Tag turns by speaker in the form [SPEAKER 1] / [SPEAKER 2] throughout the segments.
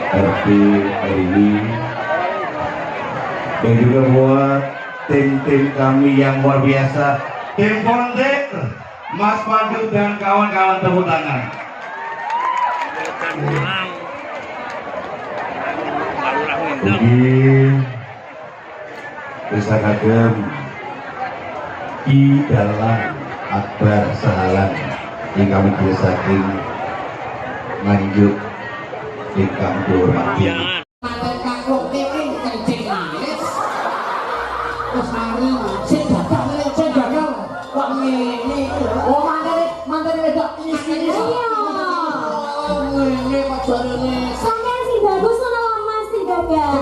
[SPEAKER 1] RT RW, dan juga buat tim-tim kami yang luar biasa, tim Kontek, Mas Pandu dan kawan-kawan, tepuk tangan. Mungkin bisa kagem di dalam Akbar Sahalan yang kami saking lanjut ingkang dihormati.
[SPEAKER 2] Manten kakung keling kencing manis. Terus mari sing gagal kok ngene. Oh manten wedok ini.
[SPEAKER 3] Iya.
[SPEAKER 2] Oh ngene kok jarene.
[SPEAKER 3] Sampeyan sing bagus ngono Mas sing gagal.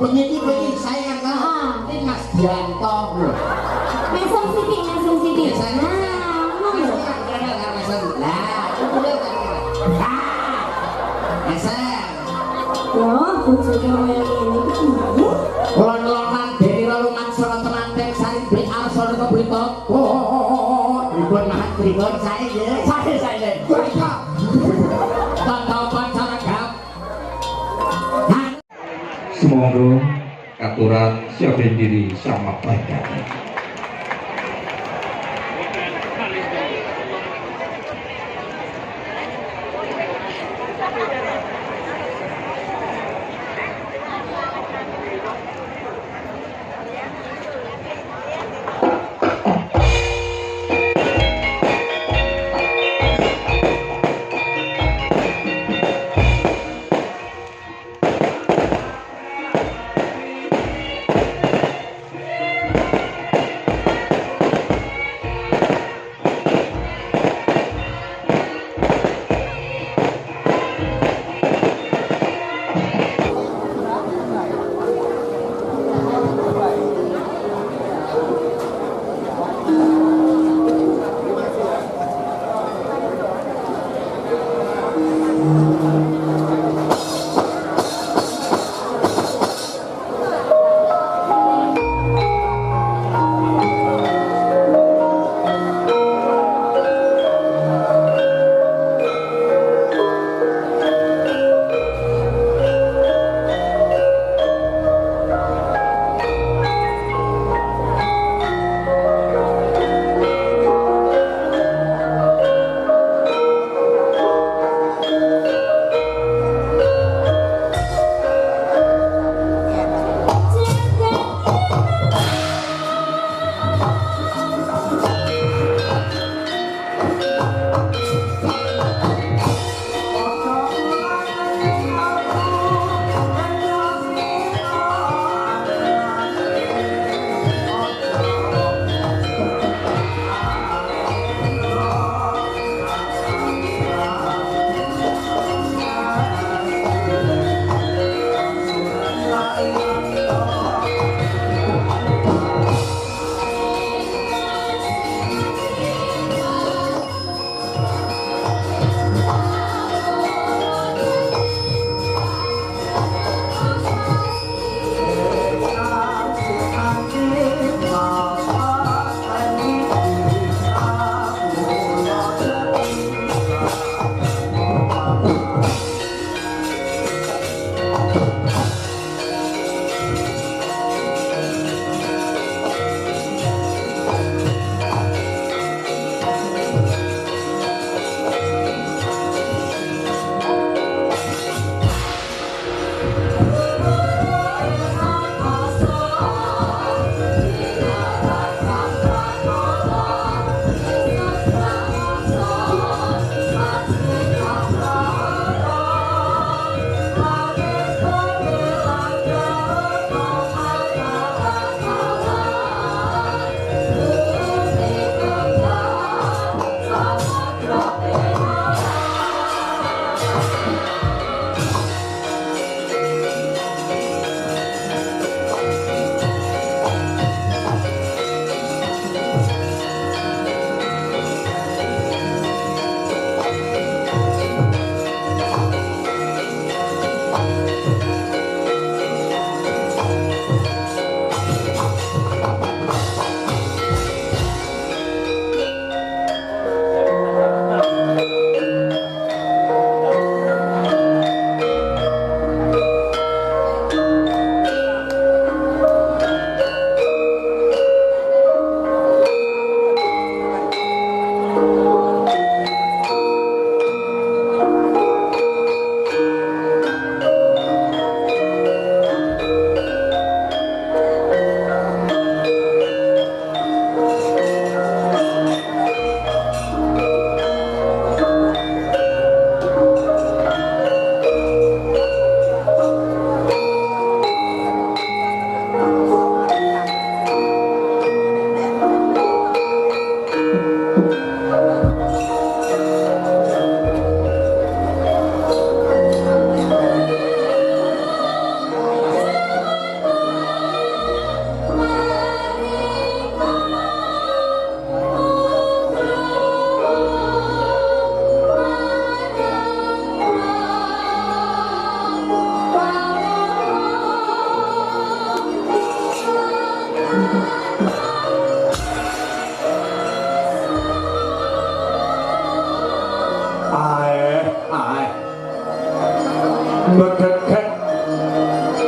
[SPEAKER 2] Bengi saya kan ini Mas Dianto lho.
[SPEAKER 3] Mesum sithik. Nah, ngono.
[SPEAKER 2] Lah, kuwi kan.
[SPEAKER 3] Loh, bojone koyo ngene iki piye?
[SPEAKER 2] Lon-lonan dene lolongan sora tenanteng sari bli arsana ke blito. Dipun mahat pripun sae nggih. Sae. Tanda pacara gap.
[SPEAKER 1] Semoga aturan siapin diri sama baiknya.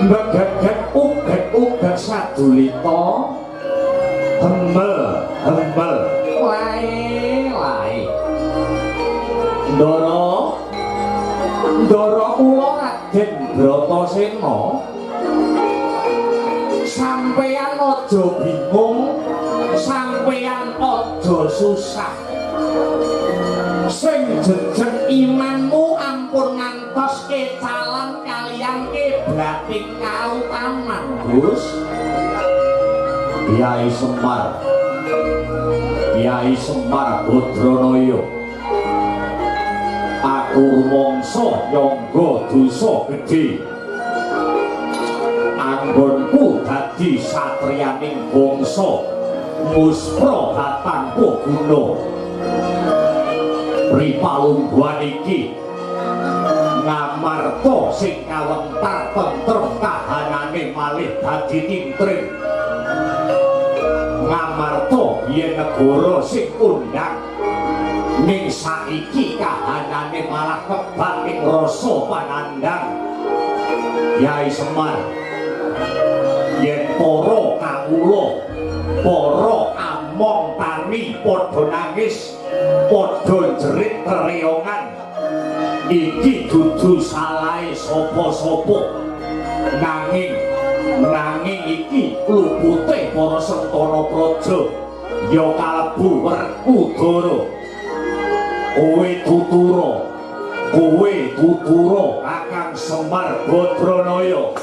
[SPEAKER 4] Begeget uget sadulita hembel lae ndara kula Raden Bratasena sampeyan aja bingung sampeyan aja susah sing jejeg imanmu ampun ngantos kecalan kaliyan kiblating kautaman Gus Kyai Semar Badranaya aku rumangsa nyangga dosa gedhe anggonku dadi satriyaning bangsa muspra hatangku guna ripalungguhan iki ngamarta sing kawentar tentrem kahanane malih dadi tintring ngamarta yen negara sing undang ning saiki kahanane malah kebak ing rasa panandang Kyai Semar yen para kawula para among tani padha nangis padha jerit reongan iki dudu salahe sapa-sapa nanging iki lupute para sentana praja ya kalebu Werkudara kowe tutura Kakang Semar Badranaya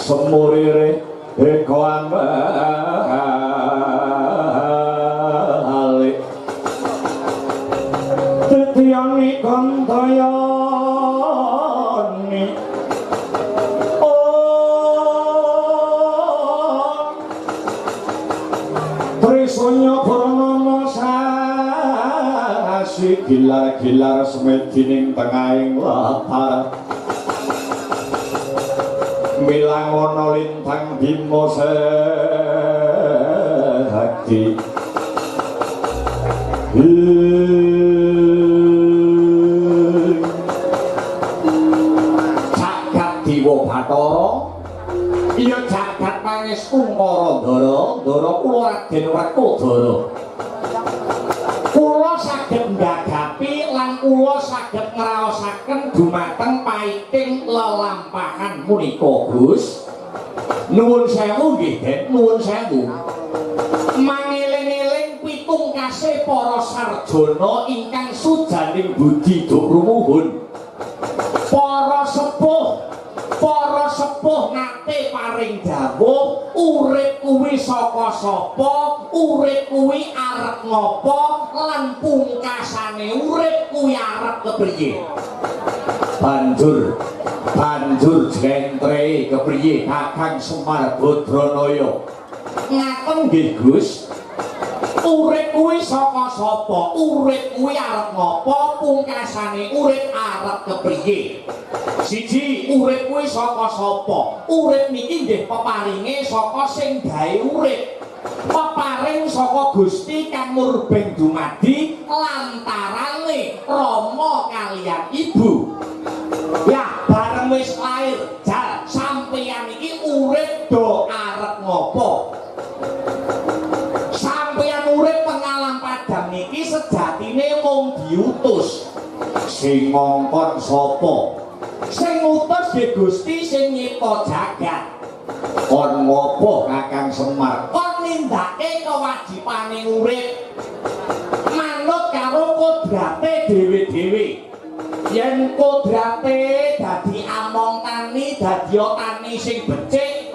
[SPEAKER 4] semurire eko ambalik tetyani kantayani Trisanya purnama sasi gilar-gilar semedining tengahing latar milangono lintang bimo sehati jagat diwa Bathara iya jagat nangis Kumara Ndara kula Raden Werkudara kula saged ndhadhapi lan kula saged ngraosaken dumateng paiting lelampahan punika Gus nuwun sewu nggih Den nuwun sewu mangeling-eling pitungkase para sarjana ingkang sujaning budi duk rumuhun para sepuh nate paring dawuh urip kuwi saka sapa urip kuwi arep ngopo lan pungkasane urip kuwi arep kepriye banjur jentre kepriye Kakang Semar Badranaya ngaten nggih Gus urip kuwi saka sapa urip kuwi arep ngopo pungkasane urip arep kepriye siji urip kuwi saka sapa urip niki nggih peparinge saka sing gawe urip peparing saka Gusti kang murbeng dumadi lantarane Rama kaliyan Ibu ya bareng wis lair sampeyan iki urip do arep ngopo sampeyan urip pengalam padang niki sejatine mung diutus sing ngongkon sapa sing ngutus nggih Gusti sing nyipta jagat kon ngopo Kakang Semar kon nindakake kewajibane urip manut karo kodrate dhewe-dhewe yen kodrate dadi dadi among tani dadi tani sing becik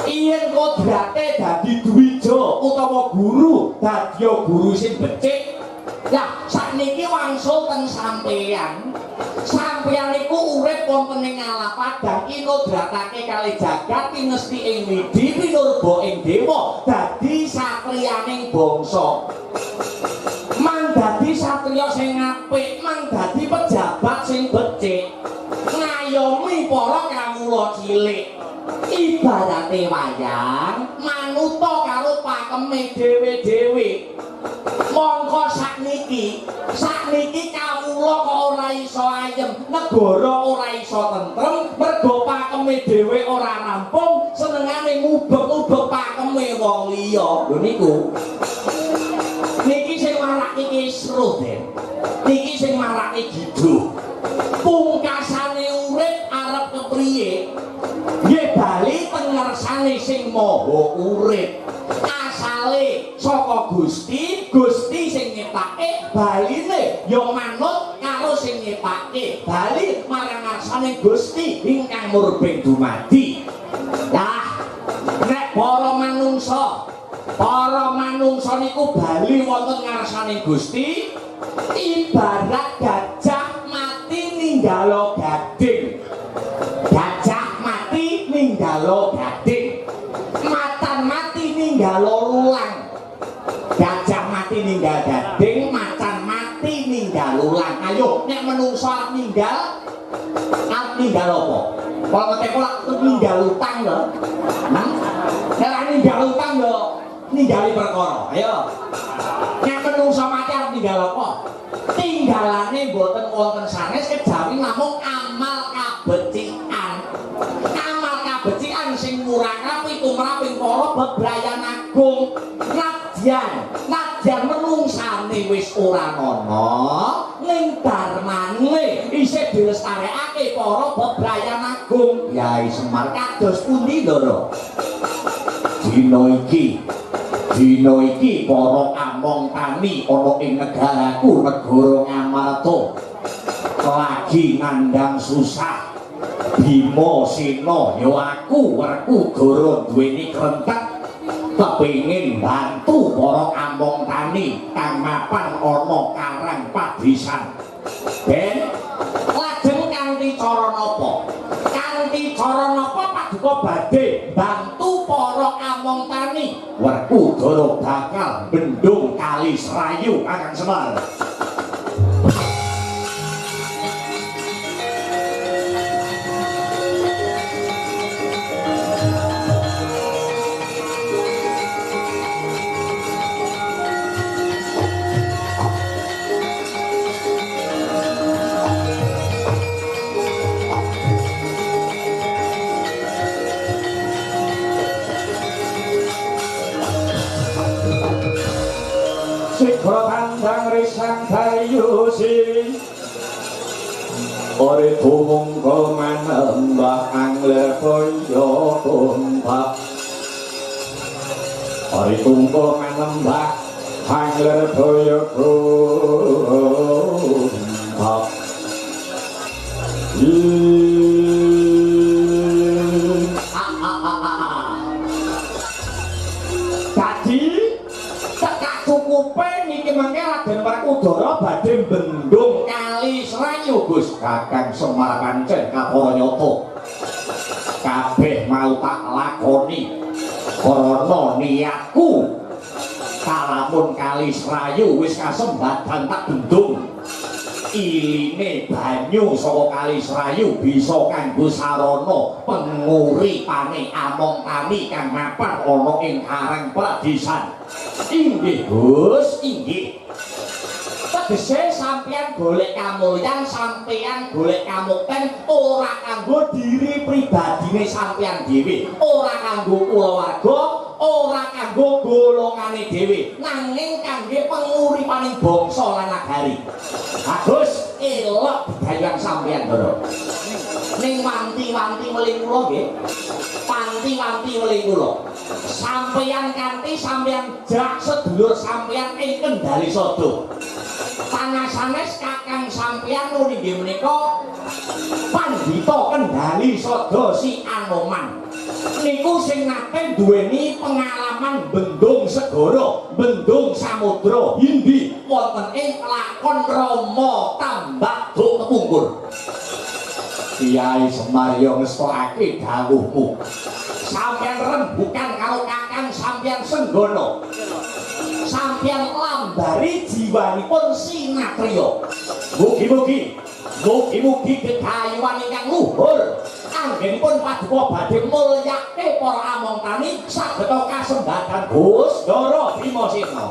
[SPEAKER 4] yen kodrate dadi dwija utawa guru dadi guru sing becik. Lah sakniki wangsul ten sampeyan iku urip wonten ing Ngalapadang inodratake kali jagat pinesti ing widi pinurba ing dewa dadi satriyaning bangsa. Mang dadi satriya sing apik, mang dadi pejabat sing becik, ngayomi para kawula cilik. Ibarate wayang manuta karo pakeme dhewe-dhewe. Mongko sakniki kawula kok ora iso ayem, negara ora iso tentrem, mergo pakeme dhewe ora rampung, senengane ngubek-ubek pakeme wong liya. Lho niku. Niki sing marake kisruh, Den. Niki sing marake giduh. Pungkasane urip arep kepriye? Nggih bali pengersane sing maha urip. Asale saka Gusti, Gusti sing nyipake, baline ya manut karo sing nyipake. Bali marang ngarsane Gusti ingkang murbeng dumadi. Lah, nek para manungsa niku bali wonten ngarsane Gusti ibarat gajah mati ninggalo gading. Gajah mati ninggalo gading. Macan mati ninggalo lulang. Gajah mati ninggal gading, macan mati ninggal lulang. Ayo nek menungso arep ninggal apa? Kalau ngetek pola ninggal utang lho. Nang nek ninggal utang lho ninggali perkara. Ayo. Nek menungso mati arep ninggal apa? Tinggalane mboten wonten sanes kejawi namung amal kabecikan. Amal kabecikan sing murakapi tumraping para bebrayan agung. Nadyan menungsane wis ora ana ning darmane isih dilestarekake para bebrayan agung. Yai Semar kados pundi Ndara? Dina iki para among tani ana ing negaraku negara Ngamarta lagi nandang susah. Bima Sena ya aku werku gara duweni krentek kepingin bantu para among tani kang mapan ana karang padisan. Ben lajeng kanthi cara napa? Kanthi cara napa paduka badhe bantu para among tani? Werku Dara bakal bendung Kali Serayu Kakang Semar. Sikra tandang risang dayusi ore tumungko manembah angler koyo tumpak. Ore tumungko manembah angler koyo tumpak. Cukupe niki mangke Raden Werkudara badhe bendung Kali Serayu Gus. Kakang Semar pancen kaprayata kabeh mau tak lakoni karana niatku kalamun Kali Serayu wis kasembadan tak bendung. Iline banyu saka Kali Serayu bisa kanggo sarana penguripane among tani kang mapan ana ing karang pradisan. Inggih Gus, inggih. Tegese sampeyan golek kamulyan, sampeyan golek kamukten ora kanggo diri pribadine sampeyan dhewe, ora kanggo kulawarga, ora kanggo golongane dhewe, nanging kangge penguripaning bangsa lan nagari. Bagus, elok budaya sampeyan, Ndara. Ning wanti-wanti weling kula nggih. Wanti-wanti weling kula. Sampeyan kanthi sampeyan jak sedulur sampeyan ing Kendari Sada. Panasanes kakang sampeyan nggih menika Pandhita kendali sada si Anoman niku sing nate duweni pengalaman bendung segara bendung samudra Hindi wonten ing lakon Rama Tambak Duk Kepungkur. Kyai Semar yo ngestokake dawuhmu. Sampeyan rembukan karo Kakang sampeyan senggono. Sampeyan lambari jiwanipun sinatriya. Mugi-mugi gegayuhan ingkang luhur anggenipun paduka badhe mulyake para among tani sageta kasembadan Gus Ndara Bima Sena.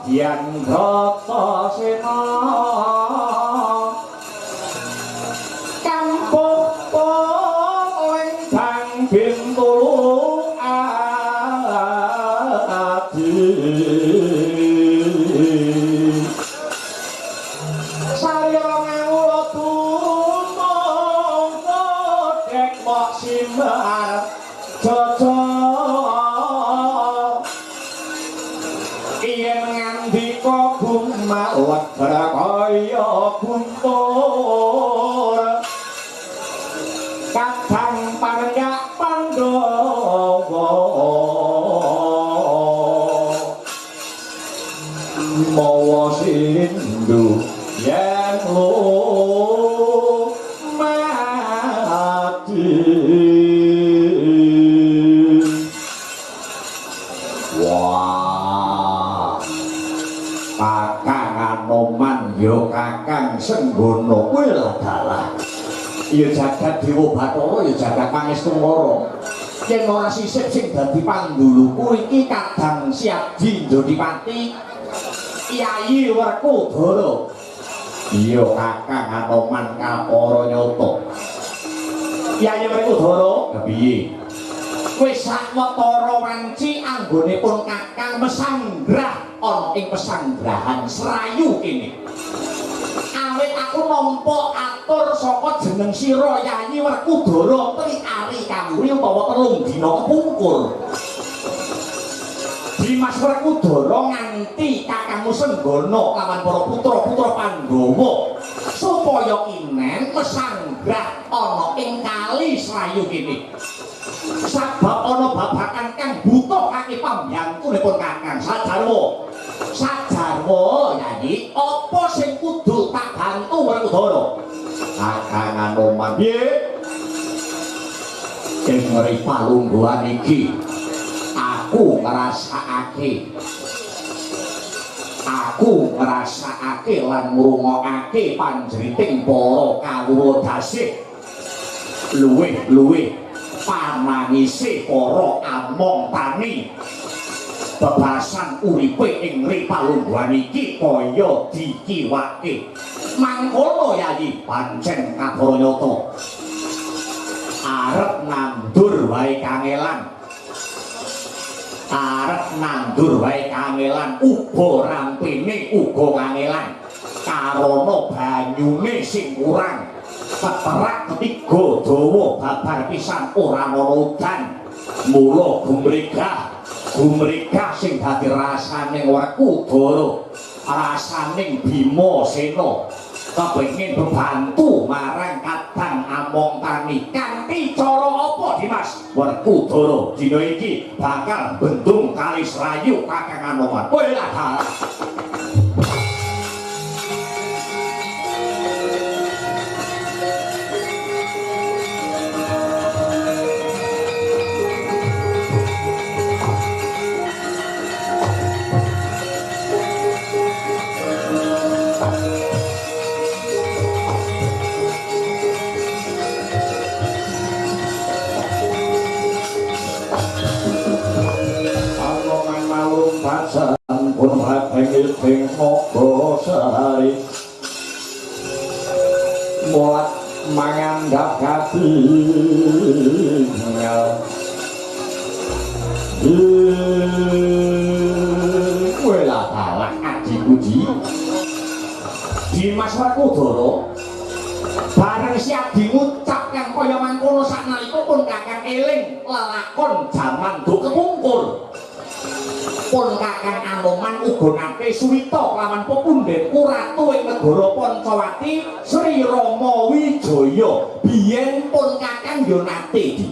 [SPEAKER 4] Yen Bratasena kampung lengkang bintulu adi saya ngawula tunung kodek mok simbar jojo mawat kaya guntur kadang panenggak Pandhawa mawa sindhu yen lumati Senggono kuwi lah dalah. Ya jagat Dewa Bathara ya jagat Pangestu Mara. Yen ora sisip sing dadi panduluku iki kadang siap Dindodipati Kyai Werkudara. Iya Kakang Anoman Kapara Nyata. Kyai Werkudara kepiye? Wis sawetara wanci anggonipun Kakang mesanggrah ana ing pesanggrahan Serayu kene. Awit aku nampa atur saka jeneng sira Yayi Werkudara tri-ari kamuri utawa 3 dina kepungkur. Dimas Werkudara nganti Kakangmu Senggono lawan para putra-putra Pandhawa supaya kinen mesanggrah ana ing kali Serayu kene. Sabab ana babakan kang butuhake pambyantunipun Kakang Sajarwa. Sajarwa Yayi, apa sing kudu tak bantu Werkudara? Kakang Anoman piye? Ing mriku lungguhan iki aku ngrasakake lan ngrungokake panjriting para kawula dasih luwih panangise para among tani bebasan uripe ing ripalungguhan iki kaya dikiwake mangkono Yayi pancen kabar nyata arep nandur wae kangelan uga rampene uga kangelan karana banyune sing kurang peterak ketiga dawa babar pisan ora ana udan mula gumregah sing dadi rasane Werkudara rasane Bima Sena kepengin bebantu marang kadang among tani kanthi cara apa Dimas? Werkudara dina iki bakal bendung kali Serayu Kakang Anoman. Kowe lah pun hati ting moko sehari muat menganggap katinggal kowe lah kalah aji puji Dimas Werkudara bareng siap diucapkan kaya mangkono saknalika pun Kakang eling lelakon jaman do kepungkur pun Kakang Anoman uga nate suwita lawan pepundhenku ratu ing negara Pancawati Sri Rama Wijaya biyen pun Kakang yo nate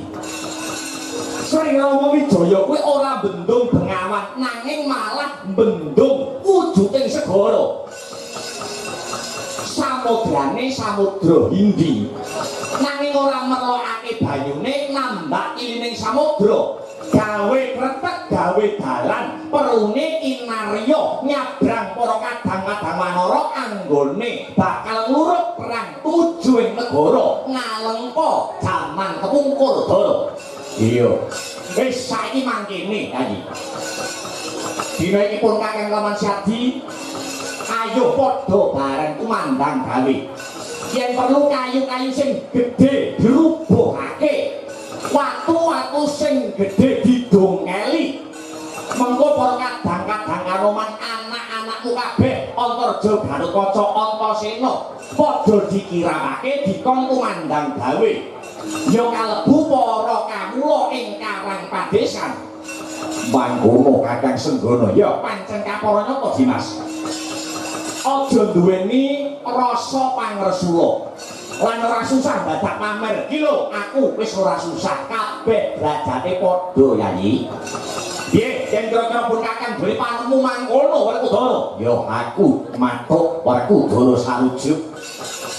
[SPEAKER 4] Sri Rama Wijaya kuwi ora bendung Bengawan nanging malah bendung wujuding segara samudrane samudra Hindi nanging ora merlokake banyune nambah ilining samudra gawe kretek gawe dalan perune inarya nyabrang para kadang-kadang wanara anggone bakal ngurut perang tuju ing negara ngalengka jaman kepungkur dara iya wis saiki mangkene Yayi dina iki pun Kakang Laman Syadi ayo padha bareng kumandang gawe yen perlu kayu-kayu sing gedhe dirubuhake watu-watu sing gedhe didongeli mengko para kadang-kadang Anoman anak-anakmu kabeh Antarja Garukaca Antasena padha dikiramake dikon kumandang gawe ya kalebu para kawula ing Karang Padesan mangkono Kakang Senggono ya pancen kapara nyata Dimas aja duweni rasa pangresula lan ora susah dadak pamer iki lho aku wis ora susah kabeh derajate padha Yayi piye yen kira-kira pun Kakang duwe panemu mangkono Werkudara ya aku matuk Werkudara sarujuk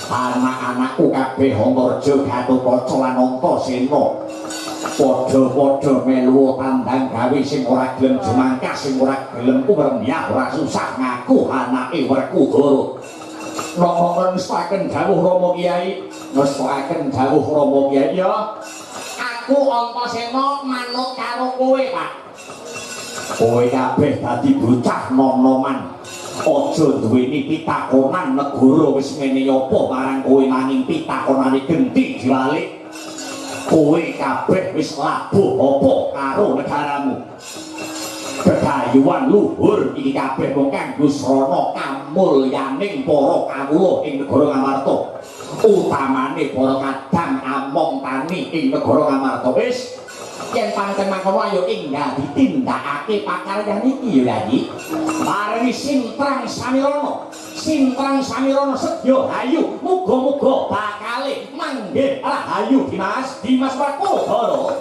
[SPEAKER 4] anak-anakku kabeh Antarja Garukaca lan Antasena padha-padha melu tandang gawe sing ora gelem jemangkas sing ora gelem kumrembah ora susah ngaku anake Werkudara Napa ngestaken dawuh Rama Kyai? Ngestaken dawuh Rama Kyai ya. Aku Antasena manut karo kowe, Pak. Kowe kabeh dadi bocah nom-noman. Aja duweni pitakonan negara wis ngene apa marang kowe nanging pitakonane genti diwalik. Kowe kabeh wis labuh apa karo negaramu. Kedayuan luhur iki kabeh mung kanggo srana kamulyaning para kawula ing negara Ngamarta. Utamane para kadang among tani ing negara Ngamarta. Wis yen pancen mangkono ayo enggak ditindakake pakaryan iki ya Yayi. Paringi sintrang samirana sedya ayu muga-muga bakale manggih rahayu Dimas Wakudara.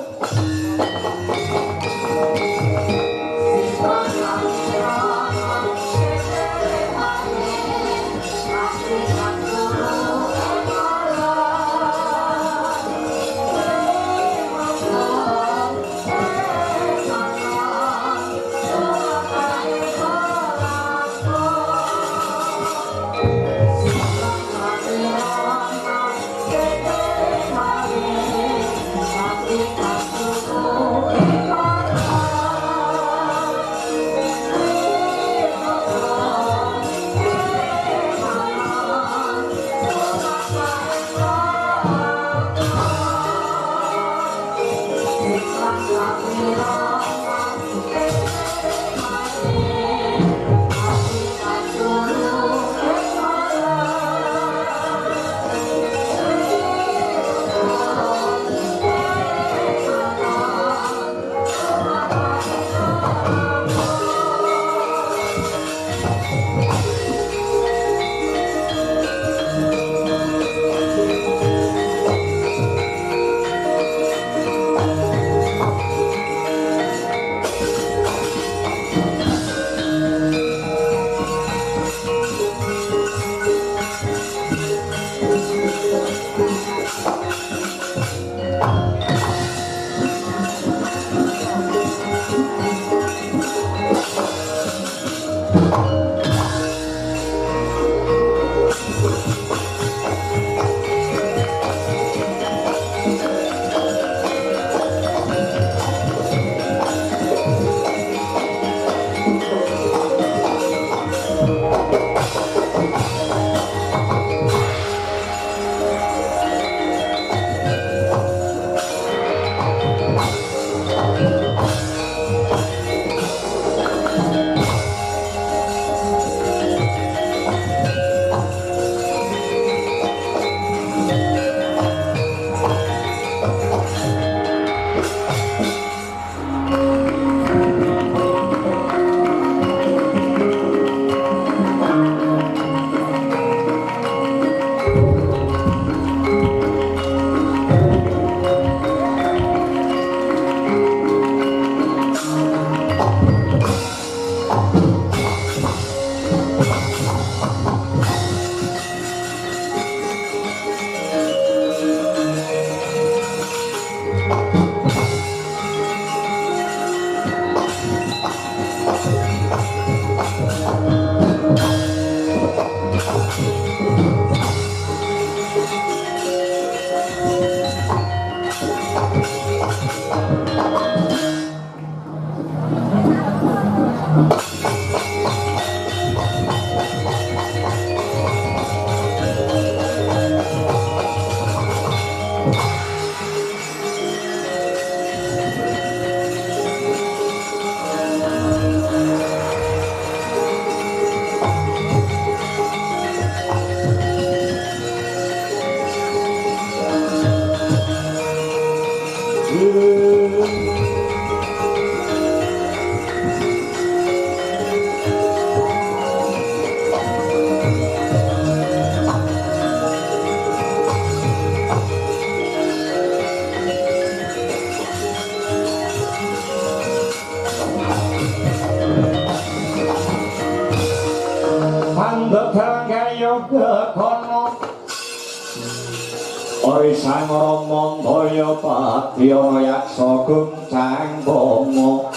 [SPEAKER 4] Sang Rama Daya Padya Yaksa Guncang Bama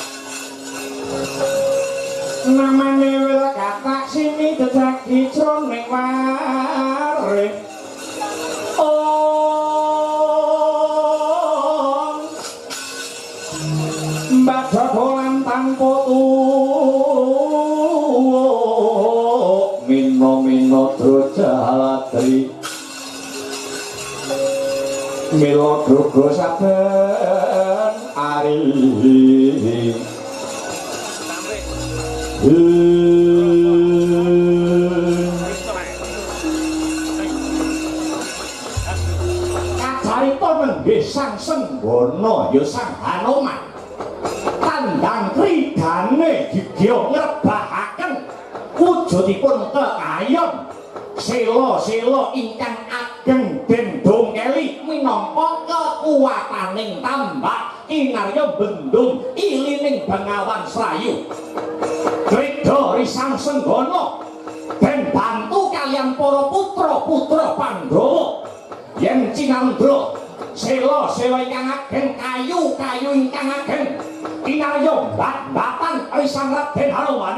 [SPEAKER 4] namane wil katak Laksmi dadi jroning waring Mbadha kolam tanpa Mino drojalatri Milo drogo saben ari Kacarita nenggih sang Senggana ya sang Hanoman tandang kridane gigya ngrebahaken wujudipun kekayon sela-sela ingkang ageng den dongkeli minangka kekuwataning tambak kinarya bendung ilining Bengawan Srayu Krida Risang Senggana den bantu kaliyan para putra-putra Pandhawa yen cinandra sela-sela ingkang ageng kayu-kayu ingkang ageng kinarya bat-batan Risang Raden Hanuman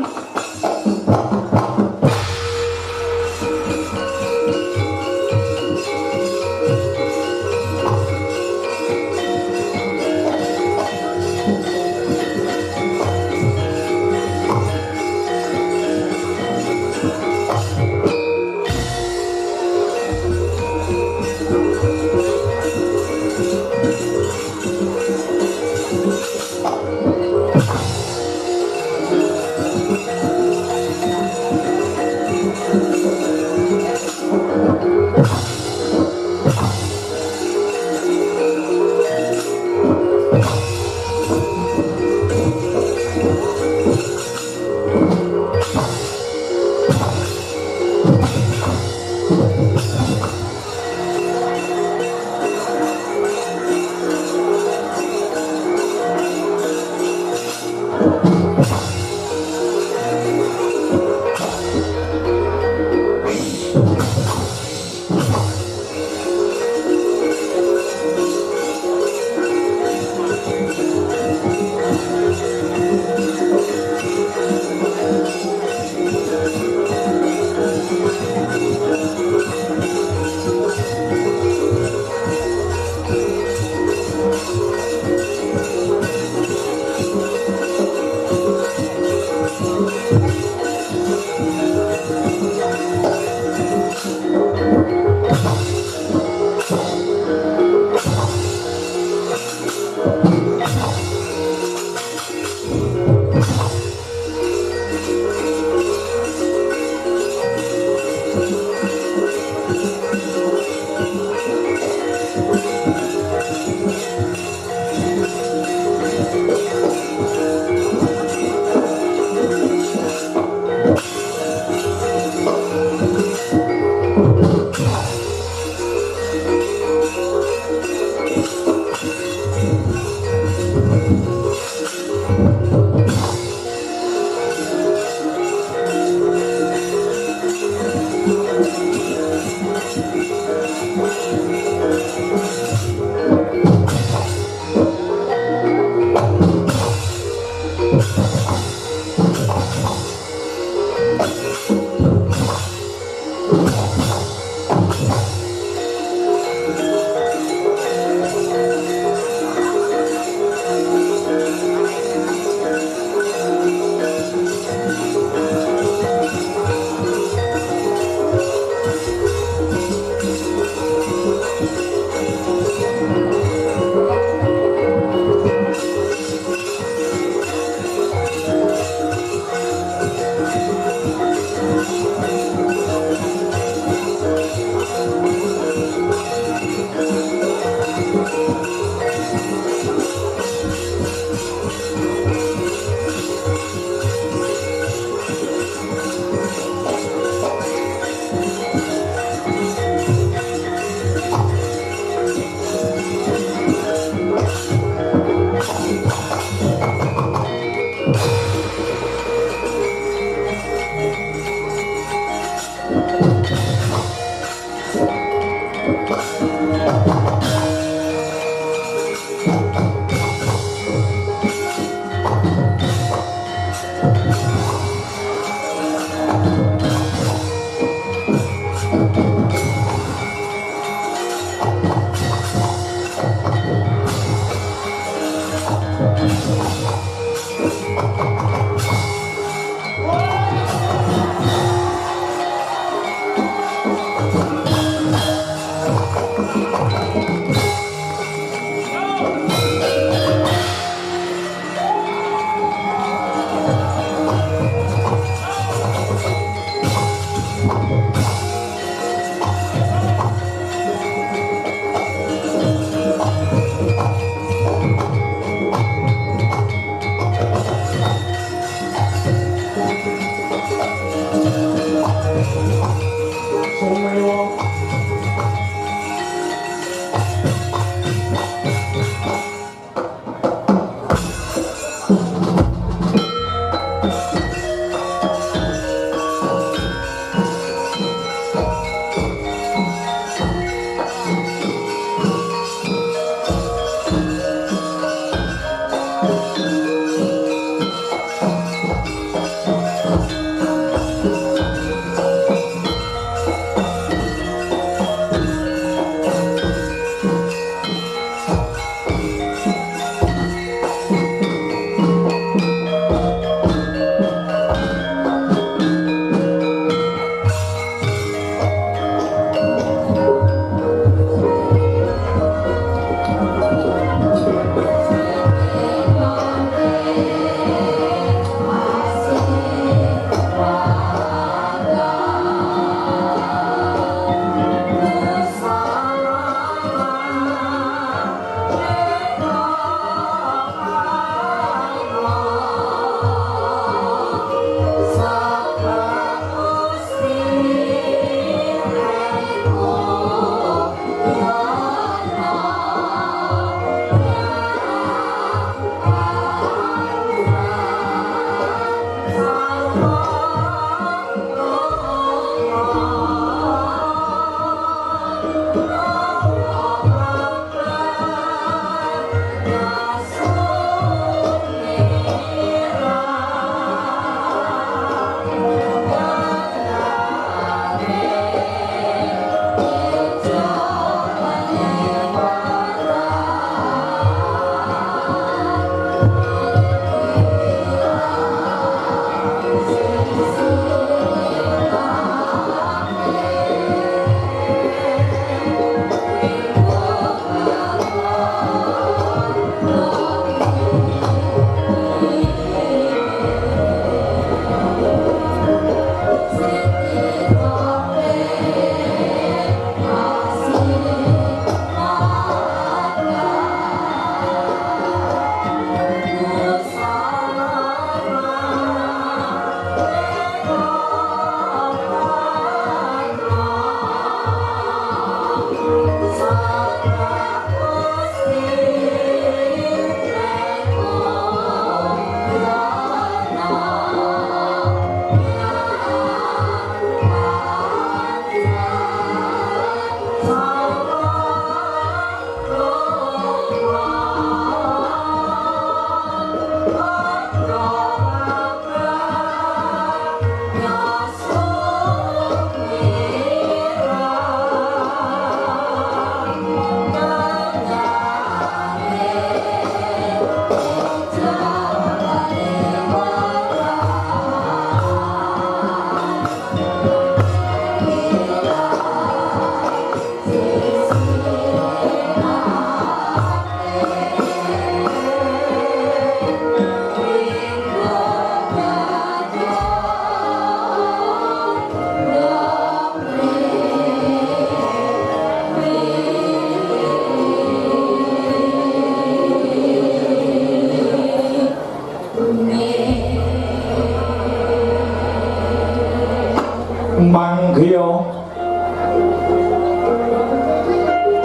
[SPEAKER 4] Manggya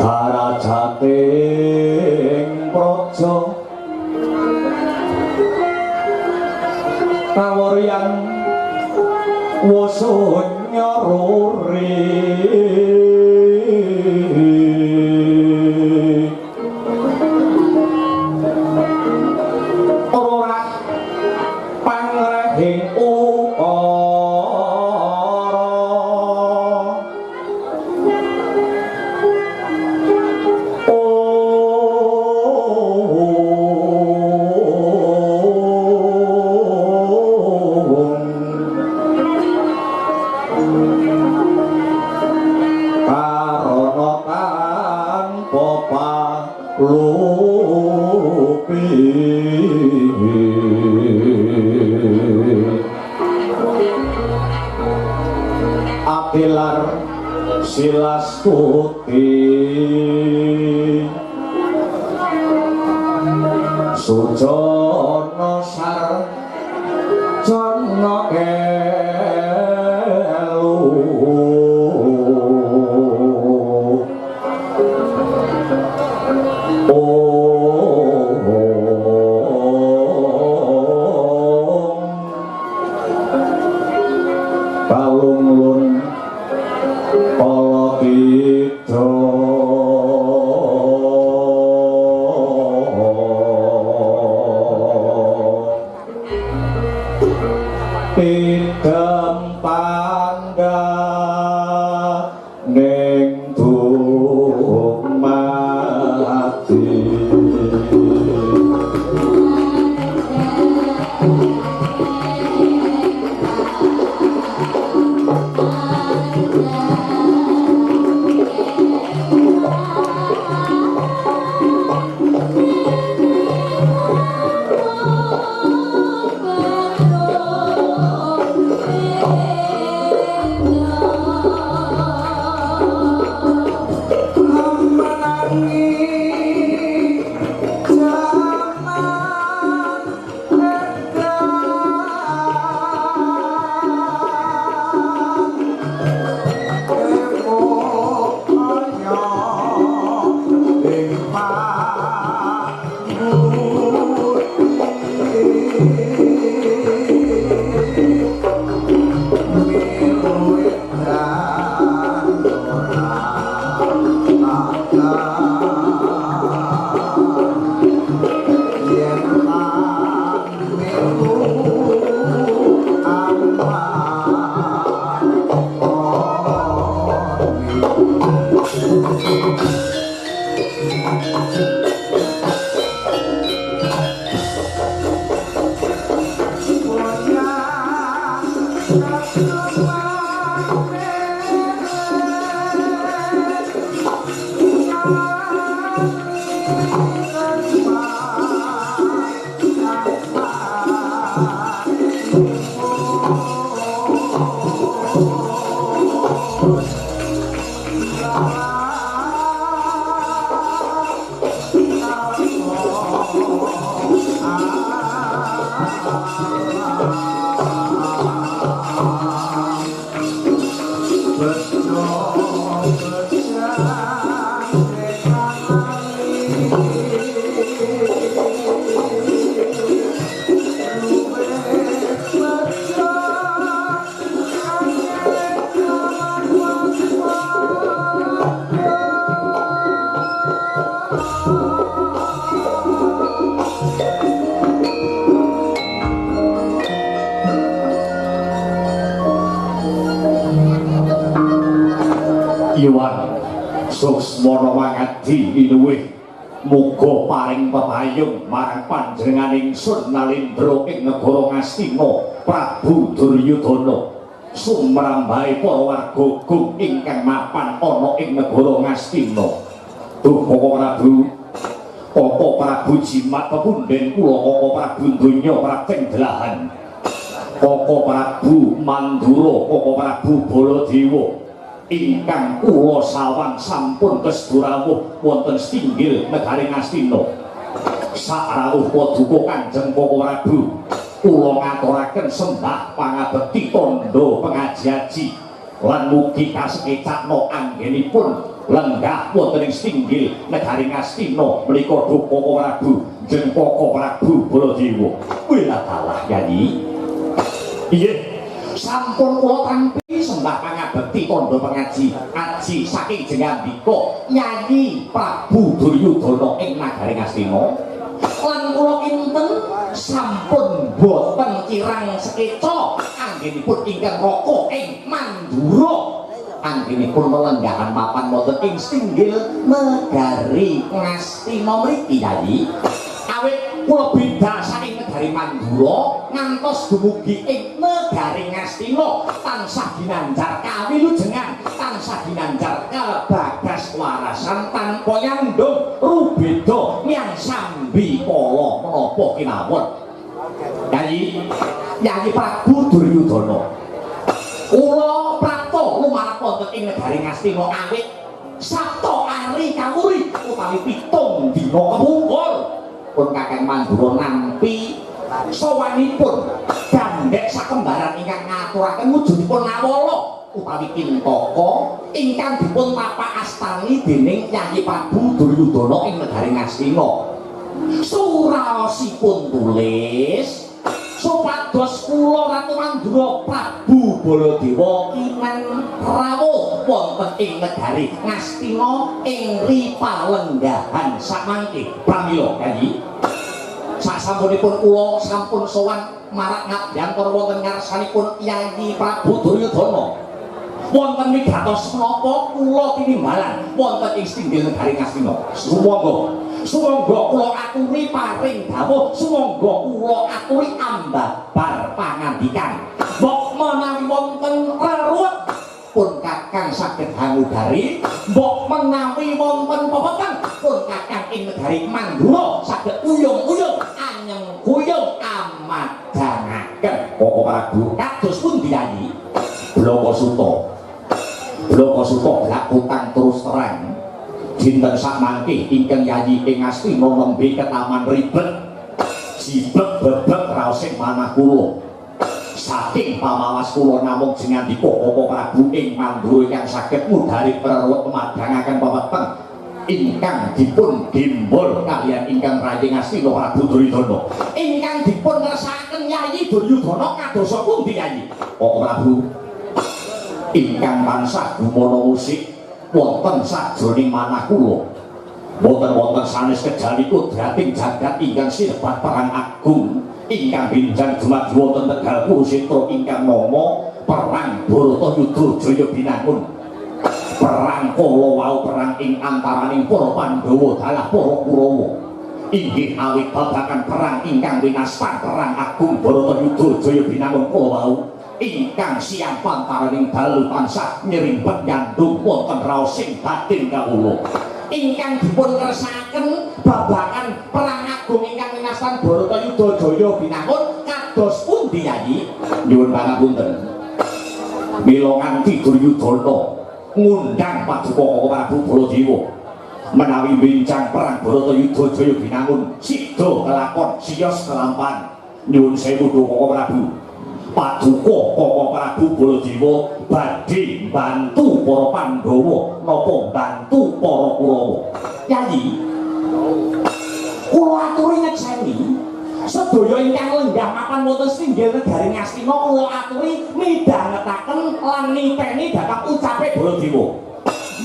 [SPEAKER 4] darajating praja kawaryan wasunya ruri ora pangrehing silas putih sujono sarjana kelu kalunglun kala kita idam tangga ning dumati Iwan suksmana wangadi inuwih muga paring pepayung marang panjenengan ingsun Nalendra ing negara Ngastina Prabu Duryudana sumrambahe para warga Gung ingkang mapan ana ing negara Ngastina. Duh Prabu Koko Prabu Jimat pepunden kula Koko Prabu Donya Prapting Delahan Koko Prabu Mandura Koko Prabu Baladewa ingkang kula sawang sampun kesdurawuh wonten Stinggil negari Ngastina. Sakrawuh paduka Kanjeng Koko Prabu kula ngaturaken sembah pangabekti tandha pengaji-aji lan mugi kasekecakna anggenipun lenggah wonten ing Stinggil negari Ngastina menika Duh Koko Prabu jeneng Koko Prabu Baladewa. Wiladalah Yayi. Iye sampun kula tampi sembah pangabekti tandha pengaji aji saking jengambika Yayi Prabu Duryudana ing nagari Ngastina lan kula kinten sampun boten kirang sekeca anggenipun ingkang raka ing Mandura anggenipun melenggahan mapan wonten ing Stinggil negari Ngastina mriki Yayi. Awit kula bidhal saking negari Mandura ngantos dumugi ing negari Ngastina tansah ginanjar kawilujengan tansah ginanjar kabagas warasan tanpa nyandung rubeda nyang sambi kala menapa kinawon. Yayi Prabu Duryudana kula prapta lumampah tular wonten ing negari Ngastina awit Sabto ari kawuri utawi 7 dina kepungkur pun Kakang Mandura nampi sawanipun gandhek sakembaran ingkang ngaturaken wujudipun Nawala utawi Kintaka ingkang dipun tapak astani dening Yayi Prabu Duryudana ing negari Ngastina. Suraosipun tulis supados kula Ratu Mandura Prabu Baladewa kinten rawuh wonten ing negari Ngastina ing ripalenggahan samangke pramila Yayi. Sasampunipun kula sampun sowan marak ngabyantor wonten ngarsanipun Yayi Prabu Duryudana. Wonten wigatos menapa kula tinimbalan wonten ing singgil negari Ngastina. Sumangga kula aturi paring dawuh, sumangga kula aturi ambabar pangandikan. Mbok menawi wonten reruwet pun Kakang saged hanggugari, mbok menawi wonten pepeteng pun Kakang ing negari Mandura saged uyung-uyung anyeng kuyung amadhangaken. Kok Prabu kados pundi Yayi? Bloko Suta lakutang terus terang dinten sakmangke ingkang Yayi ing Ngastina nembe ketaman ribet jiblek bebek raosing manah kula saking pamawas kula namung jengandika Koko Prabu ing Mandura ingkang saged mudhari reruwet pemadhangaken pepeteng ingkang dipun gembol kaliyan ingkang Rayi Ngastina Prabu Duryudana ingkang dipun ngersakaken Yayi Duryudana kadosa pundi Yayi? Koko Prabu ingkang tansah gumana musik wonten sajroning manah kula boten sanes kejawi kodrating jagat ingkang sinebat perang agung ingkang binjang dumadi wonten Tegal Kurusetra ingkang nama perang Bharatayuda Jaya Binangun. Perang kala wau perang ing antaraning para Pandhawa dalah para Kurawa inggih awit babagan perang ingkang winastan perang agung Bharatayuda Jaya Binangun kala wau ingkang siang pantaraning dalu tansah nyerimpet nyandung wonten raos sing batin kawula ingkang dipun kersakaken babagan perang agung ingkang winastan Bharatayuda Jaya Binangun kados pundi Yayi? Nyuwun pangapunten mila nganti Duryudana ngundang Paduka Koko Prabu Baladewa menawi bincang perang Bharatayuda Jaya Binangun sida kelakon siyos kelampan. Nyuwun sewu Koko Prabu Paduka Koko Prabu Baladewa badhe bantu para Pandhawa napa bantu para Kurawa. Yayi kula aturi ngajeni sedaya ingkang lenggah mapan wonten singgil negari Ngastina kula aturi midhangetaken lan niteni dhateng ucape Baladewa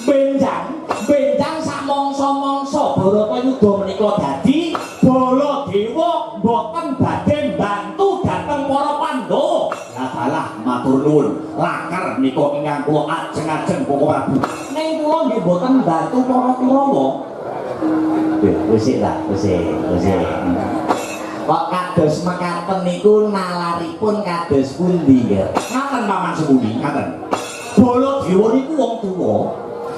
[SPEAKER 4] benjang sak mangsa-mangsa Bharatayuda menika dadi Baladewa mboten badhe bantu dhateng para Pandhawa. Lah matur nuwun lakar nika ingkang kula ajeng-ajeng Koko Prabu ning kula nggih mboten bantu para Kurawa. Wis kok kados mekaten niku nalaripun kados pundi nggih? Ngaten Paman Semuni, ngaten. Baladewa niku wong tuwa.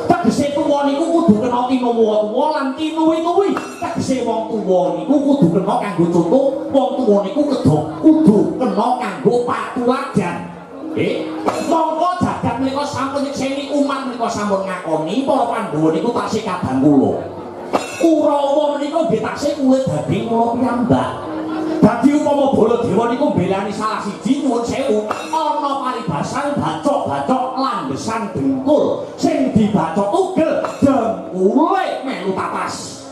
[SPEAKER 4] Tegese tuwa niku kudu kena tinawa tuwa lan tinuwi-nuwi. Tegese wong tuwa niku kudu kena kanggo contoh, wong tuwa niku kudu kena kanggo patuladan. Monggo jagat menika sampun nyekseni umat menika sampun ngakoni para Pandhawa niku tasih kadang kula. Kurawa menika nggih tasih kulit daging kula piyambak. Dadi upama Baladewa niku mbelani salah siji nyuwun sewu ana paribasan bacok-bacok landhesan dengkul sing dibacok tugel dengkule melu tapas.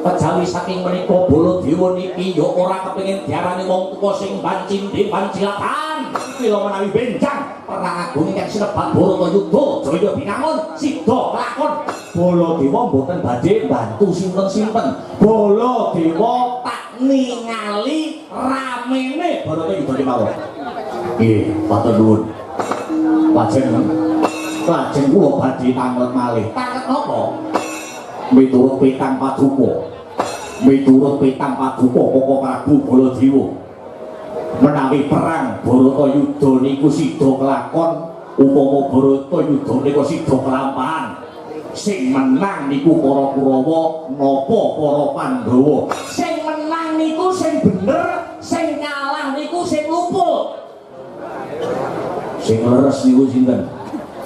[SPEAKER 4] Kejawi saking menika Baladewa niki ya ora kepengin diarani wong tuwa sing bancindhe bancilatan. Mila menawi benjang perang agung ingkang sinebat Bharatayuda Jaya Binangun sida kelakon Baladewa mboten badhe bantu sinten-sinten. Baladewa tak ningali ramene Bharatayuda mawon. Nggih, matur nuwun. Lajeng kula badhe tanget malih. Tanget napa? Miturut petang Paduka. Miturut petang Paduka Koko Prabu Baladewa. Menawi perang Bharatayuda niku sida kelakon, upama Bharatayuda niku sida kelampahan. Sing menang niku para Kurawa napa para Pandhawa? Sing menang niku sing bener, sing kalah niku sing luput. Sing leres niku sinten?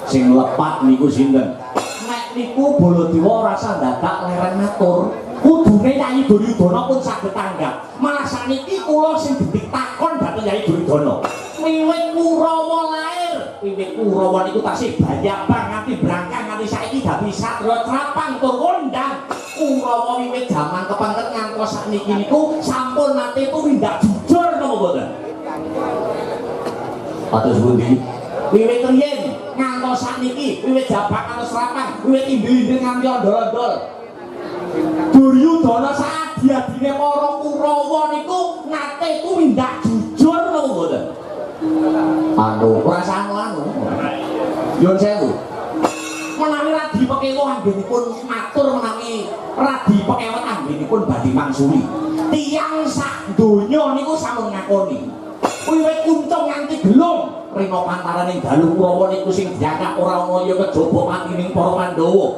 [SPEAKER 4] Sing lepat niku sinten? Nek niku Baladewa rasa dadak lereng matur. Kudune Nyai Duryudana pun saged tanggap. Malah sakniki kula sing ditakon dhateng Nyai Duryudana. Wiwit Kurawa lair, wiwit Kurawa niku tasih Bayabang nganti Brangkang nganti saiki dadi Satya Trapang tur kondang. Kurawa wiwit jaman kepengker ngantos sakniki niku sampun nate tumindak jujur napa mboten? Atus pundi? Wiwit riyen ngantos sakniki, wiwit Jabang ngantos Trapang, wiwit Indri-indri nganti ondol-ondol. Duryudana saadi-adine para Kurawa niku nate tumindak jujur napa mboten? Anu, perasaan anu. Nyuwun sewu. Menawi Radi Pekewo anggenipun matur menawi Radi Pekewo anggenipun badhe mangsuli. Tiyang sak donya niku sampun ngakoni. Wiwit kuncung nganti gelung rina pantaraning dalu Kurawa niku sing diangkat ora ana ya kejaba patining para Pandhawa.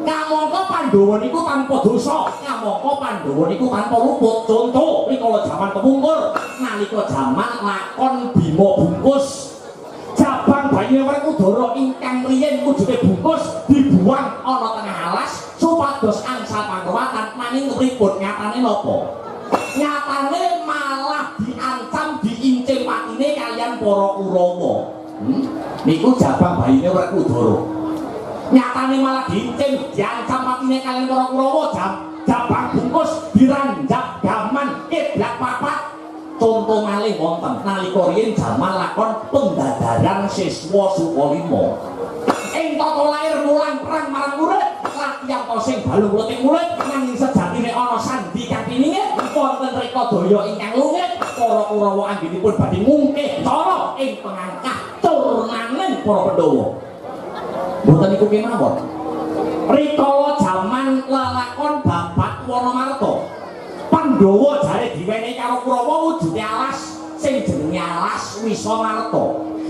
[SPEAKER 4] Kamangka Pandhawa niku tanpa dosa, kamangka Pandhawa niku tanpa luput. Conto rikala jaman kepungkur, nalika jaman lakon Bima bungkus. Jabang Bayi Werkudara ingkang riyen wujude bungkus dibuang ana tengah alas supados angsal pangruwatan nanging pripun nyatane napa? Nyatane malah diancam diincim patine kaliyan para Kurawa. Niku Jabang Bayi Werkudara. Nyatane malah diincim diancam patine kaliyan para Kurawa. Jabang bungkus diranjak gaman keblak papat. Contoh malih wonten nalika riyen jaman lakon Pendadaran Siswa Sukalima. Ing tata lair mulang perang marang murid, rakyat sing balung leting murid nanging sejatine ana sandi kang piningit wonten reka daya ingkang lungit para Kurawa anggenipun badhe ngungkih cara ing pengangkah turnaning para Pandhawa. Mboten niku kemawon. Rikala jaman lelakon Bapak Wanamarta Pandhawa jare diwenehi karo Kurawa wujude alas sing jenenge alas Wisamarta.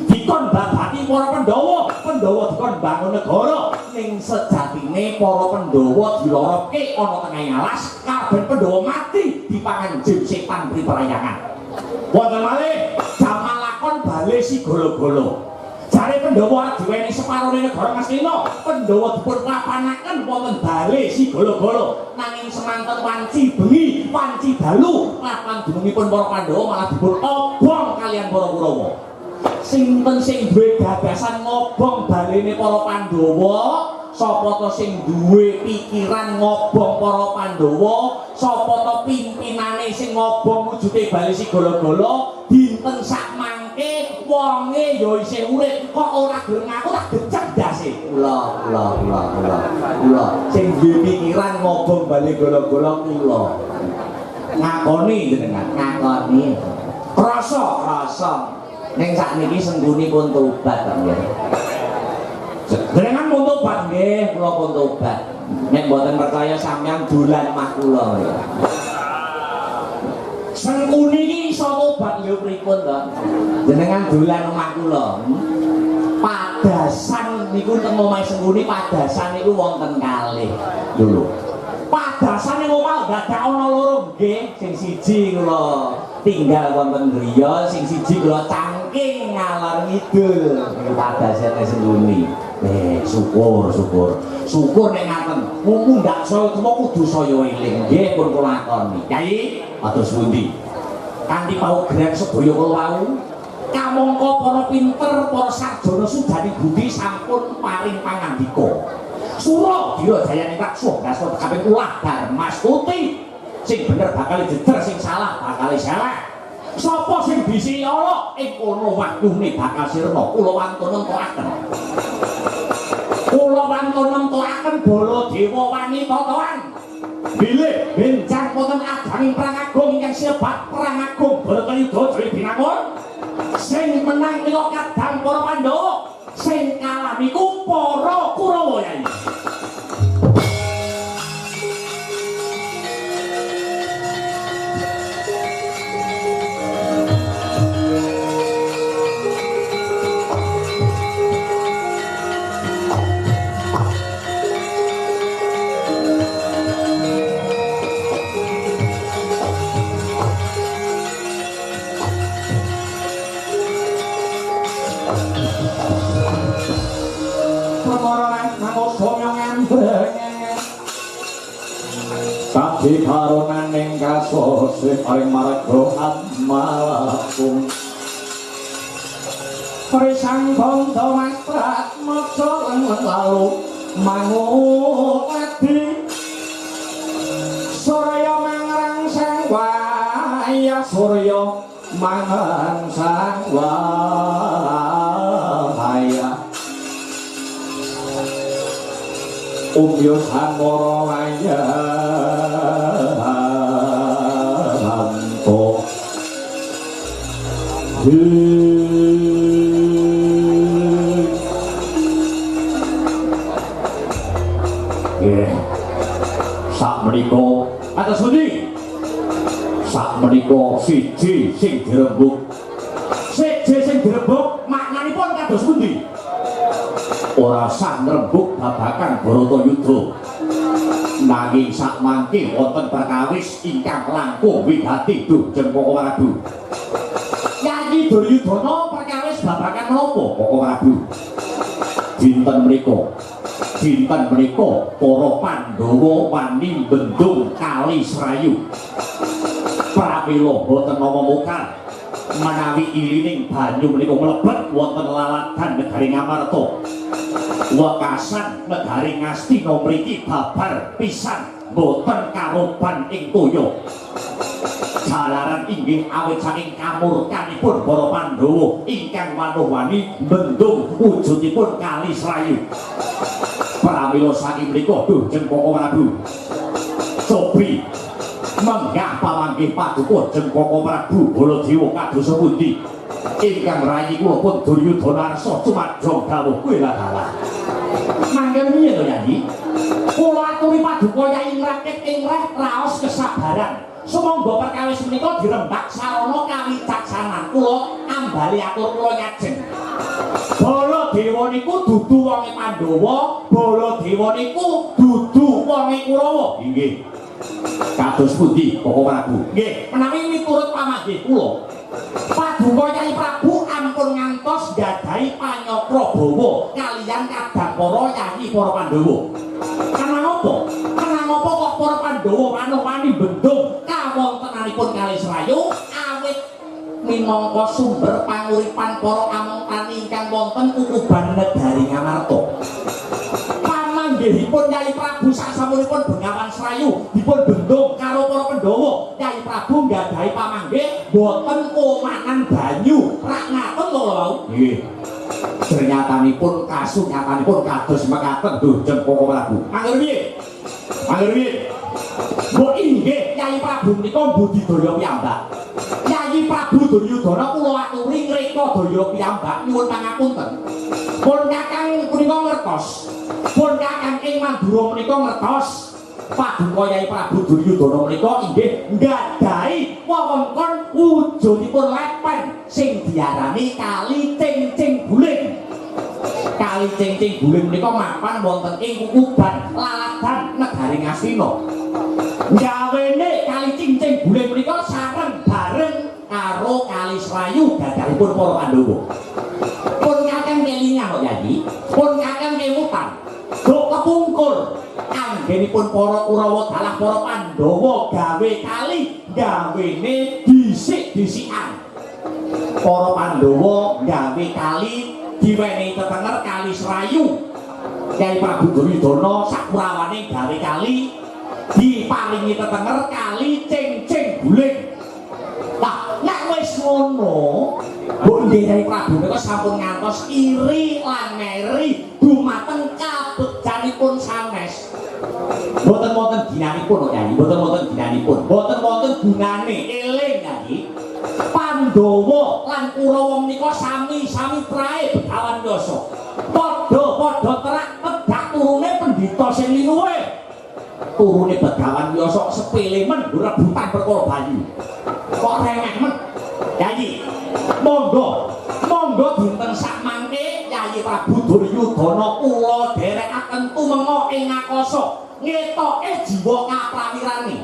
[SPEAKER 4] Dikon babati para Pandhawa, Pandhawa dikon bangun negara ning sejatine para Pandhawa diloroke ana tengah alas, kabeh Pandhawa mati dipangan jin setan priprayangan. Wonten malih jaman lakon Bale Sigala-gala. Jare Pandhawa diwenehi separone negara Ngastina, Pandhawa dipun papanaken wonten Bale Sigala-gala. Nanging semanten wanci bengi, wanci dalu, lapan dunungipun para Pandhawa malah dipun obong kaliyan para Kurawa. Sinten sing duwe gagasan ngobong balene para Pandhawa? Sapa to sing duwe pikiran ngobong para Pandhawa? Sapa to pimpinane sing ngobong wujude Bale Sigala-gala? Dinten sak mangke wonge ya isih urip kok ora gelem ngaku tak decerdase. Kula sing duwe pikiran ngobong Bale Sigala-gala kula. Ngakoni jenengan, ngakoni. Krasa. Ning sakniki sengguni pun tobat ta nggih. Jenengan pun tobat nggih, kula pun tobat. Nek mboten percaya sampeyan dolan mah kula. Sengguni iki iso tobat lho pripun to? Jenengan dolan omah kula. Padasan niku teng omahe Sengguni padasan niku wonten kalih. Lho. Padasan ing omah dadak ana loro nggih, sing siji kula tinggal wonten griya, sing siji kula cangking ngalor ngidul. Padasane Sengguni. Syukur nek ngaten. Mundak saya cuma kudu saya eling. Nggih pun kula lakoni. Kyai, atus pundi? Kanthi paugeran sedaya kula wau, kamangka para pinter, para sarjana sudani budi sampun paring pangandika. Sura Dirajayane Raksa Daswa kaping ulah Darmastuti. Sing bener bakal jejer, sing salah bakal salah. Sapa sing bisi ala ing kono waktune bakal sirna. Kula wantun nemtokaken. Kula wantun nemtokaken Baladewa wani totoan. Bilih benjang wonten aganging perang agung ingkang sebat perang agung Baratayuda Jaya Binangun. Sing menang niku kadang para Pandhawa, sing kalah niku para Kurawa yai. mara lan mangosonya ngambreng tapi karonan ning kasose paling marga amalapun Prisang bondo mastrat mojo lalu mangut adi Surya mangrangsang waya Surya mangrangsang waya Umyo samara waya Ranto sak menika atas pundi sak menika siji sing dirembuk maknanipun kados pundi ora sak ngrembuk babagan Bharatayuda nanging sak mangke wonten perkawis ingkang langkung wigati Dujeng Pakawarabu Yayi Duryudana perkawis babagan menapa Pakawarabu dinten menika para Pandhawa wani bendung Kali Srayu pramila boten nama mokal menawi ilining banyu menika mlebet wonten lalatan negari Ngamarta wekasan negari Ngastina mriki babar pisan boten karoban ing toya jalaran inggih awit saking kamurkanipun para Pandhawa ingkang manuh-wani bendung wujudipun Kali Srayu pramila saking mriku Dujeng Pakawarabu Sobri menggah pamanggih paduka Jengkaka Prabu Baladewa kados pundi ingkang rayi kula pun Duryudana Arsa cumadhong dawuh kuwi lah dalah mangke piye to Yayi kula aturi paduka Yayi ngrakit ing raos kesabaran sumangga perkawis menika dirembak sarana kawicaksanan kula ambali atur kula ngajeng Baladewa niku dudu wonge Pandhawa Baladewa niku dudu wonge Kurawa inggih kados pundi Koko Prabu nggih menawi miturut pamanggih kula paduka Yayi Prabu ampun ngantos gadhahi panyokrabawa kaliyan kadang para yayi para Pandhawa kenapa kok para Pandhawa manuh-wani bendung kawontenanipun Kali Srayu awit minangka sumber panguripan para amongkani ingkang wonten kukuban negari Ngamarta pamanggihipun Yayi Prabu sasampunipun Bengawan Srayu dipun bendung karo para Pandhawa Yayi Prabu nggadhahi pamanggih boten komanan banyu rak ngaten lho nggih ternyatanipun kasunyatanipun kados mekaten Dujeng Koko Prabu mangger piye mbok inggih Yayi Prabu menika budidaya piyambak Yayi Prabu Duryudana kula aturi ngreka daya piyambak nyuwun pangapunten pun kakang punika ngertos pun kakang ing Mandura menika ngertos paduka Yayi Prabu Duryudana menika inggih nggadhahi wewengkon wujudipun lepen sing diarani Kali Cingcing Guling Kali Cingcing Guling menika mapan wonten ing kukuban laladan negari Ngastina gawene Kali Cingcing Guling menika sareng bareng karo Kali Srayu gadahipun para Pandhawa pun kakang kelingan kok Yayi pun kakang kemutan dok kepungkur anggenipun para Kurawa dalah para Pandhawa gawe kali gawene disik-disikan para Pandhawa gawe kali diwenehi tetenger Kali Srayu Yayi Prabu Duryudana sakurawane gawe kali diparingi tetenger Kali Cingcing Guling lah nek wis ngono mbok nggih Yayi Prabu menika sampun ngantos iri lan ngeri dumateng kabegjanipun sanes boten wonten ginanipun kok Yayi boten wonten ginanipun boten wonten gunane eling Yayi Pandhawa lan Kurawa menika sami-sami prae Begawan Yasa padha-padha terak tedak turune pendhita sing linuwe turune Begawan Yasa sepele men rebutan perkara banyu kok remeh men Yayi monggo dinten sak mangke Yayi Prabu Duryudana kula dherekaken tumenga ing Akasa ngetoke jiwa kaprawirane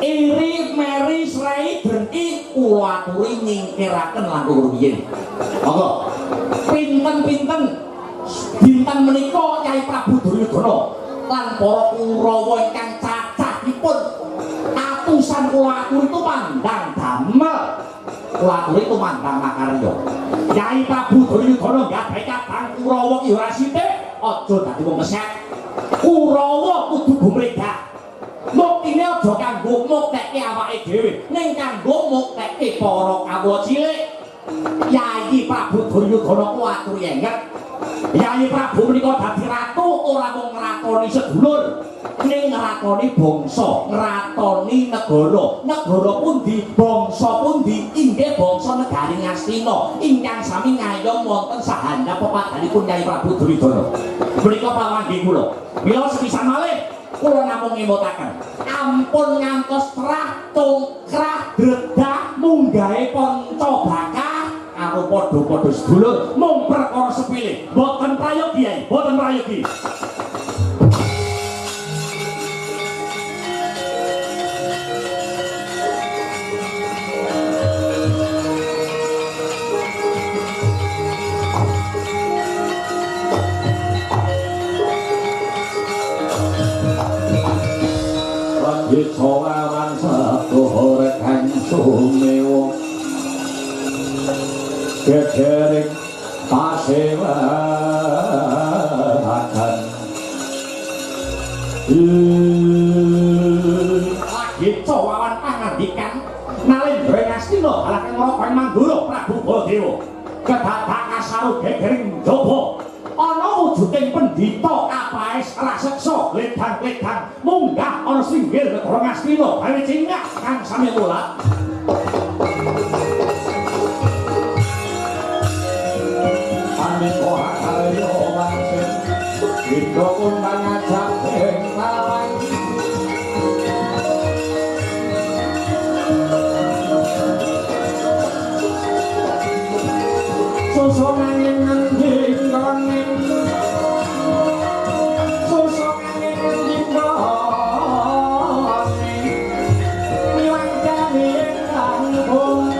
[SPEAKER 4] iri meri srei drengki kula aturi nyingkiraken langkung rumiyin monggo pinten-pinten dinten wonten menika Kyai Prabu Duryudana lan para Kurawa ingkang cacahipun atusan kula aturi tumandang damel kula aturi tumandang makarya Kyai Prabu Duryudana gadhahi kadang Kurawa ki ora sithik aja dadi wong keset Kurawa kudu gumregah muktine aja kanggo muktekke awake dhewe ning kanggo muktekke para kawula cilik Kyai Prabu Duryudana kula aturi enget Kyai Prabu menika dadi ratu ora mung ngratoni sedulur ning ngratoni bangsa ngratoni negara pundi bangsa pundi inggih bangsa negari Ngastina ingkang sami ngayom wonten sahandhap pepadhanipun Kyai Prabu Duryudana menika pawanggih kula mila sepisan malih kula namung ngemutaken ampun ngantos trah congkrah dredah munggahe panca bakah karo padha-padha sedulur mung perkara sepilih boten prayogi boten prayogi Sowawan satuhur kang sumewa gegering pasewahan lagi sowawan pangandikan Nalendra Ngastina halaken Raka Mandura Prabu Baladewa kedadak kasaru gegering jaba ana wujuding pendhita kapaes raseksa ledang-ledang munggah ana singgil negara Ngastina gawe cingak kang sami mulat panika karya wangsin kita kundang ajak ing lawan susunan ngendi kene susunan ngendi kene miwang jane kang pun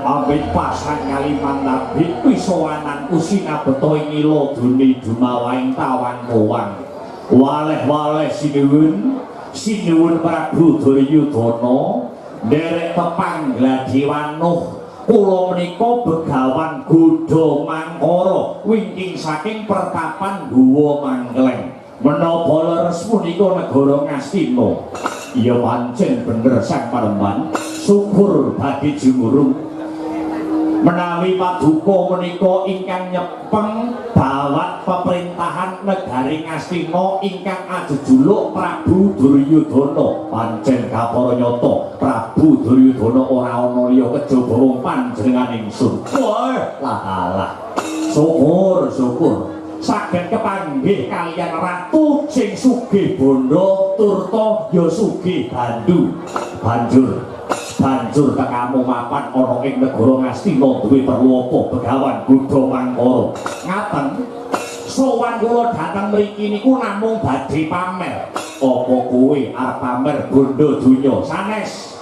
[SPEAKER 4] Amit pasang Kalimantan pisowanan usina beto ngilo duni dumawaing tawan mowang waleh-waleh sinuwun Prabu Duryudana nderek tepang gladi wanuh kula menika Begawan Gudha Mangkara wingking saking pertapan Guwa Mangkleng. Menapa leres punika negara Ngastina? Ya pancen bener Sang Panembahan, syukur badhe jumurung. Menawi paduka menika ingkang nyepeng bawat pemerintahan negari Ngastina ingkang ajejuluk Prabu Duryudana, pancen kapara nyata Prabu Duryudana ora ana liya kejaba wong panjenengan ingsun. Wah, lah syukur saged kepanggih kaliyan ratu sing sugih bondo turta ya sugih bandu. Banjur tekamu mapan ana ing negara Ngastina duwe perlu apa Begawan Gudha Mangkara. Ngaten sowan kula dhateng mriki niku namung badhe pamer. Apa kowe arep pamer bondo donya sanes?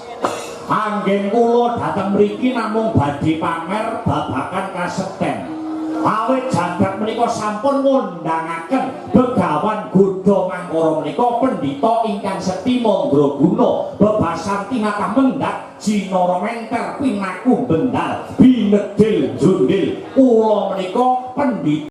[SPEAKER 4] Anggen kula dhateng mriki namung badhe pamer babagan kaseten. Awit jagat menika sampun ngundhangaken Begawan Gudha Mangkara menika pendhita ingkang sekti mandraguna bebasan tinatah mendhat jinara menter pinaku bendal binedil jundil kula menika pendhita